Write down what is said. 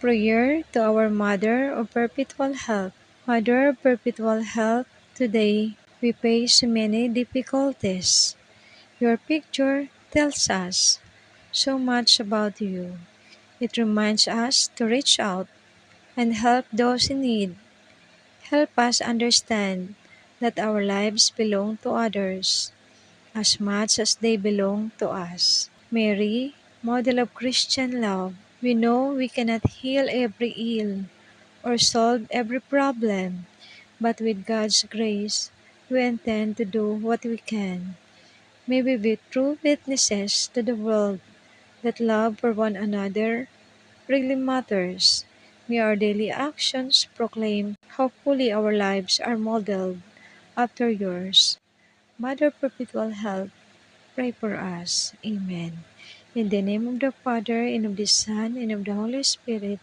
Prayer to our Mother of Perpetual Help. Mother of Perpetual Help, today we face many difficulties. Your picture tells us so much about you. It reminds us to reach out and help those in need. Help us understand that our lives belong to others as much as they belong to us. Mary, model of Christian love, we know we cannot heal every ill or solve every problem, but with God's grace, we intend to do what we can. May we be true witnesses to the world that love for one another really matters. May our daily actions proclaim how fully our lives are modeled after yours. Mother Perpetual Help, pray for us. Amen. In the name of the Father, and of the Son, and of the Holy Spirit.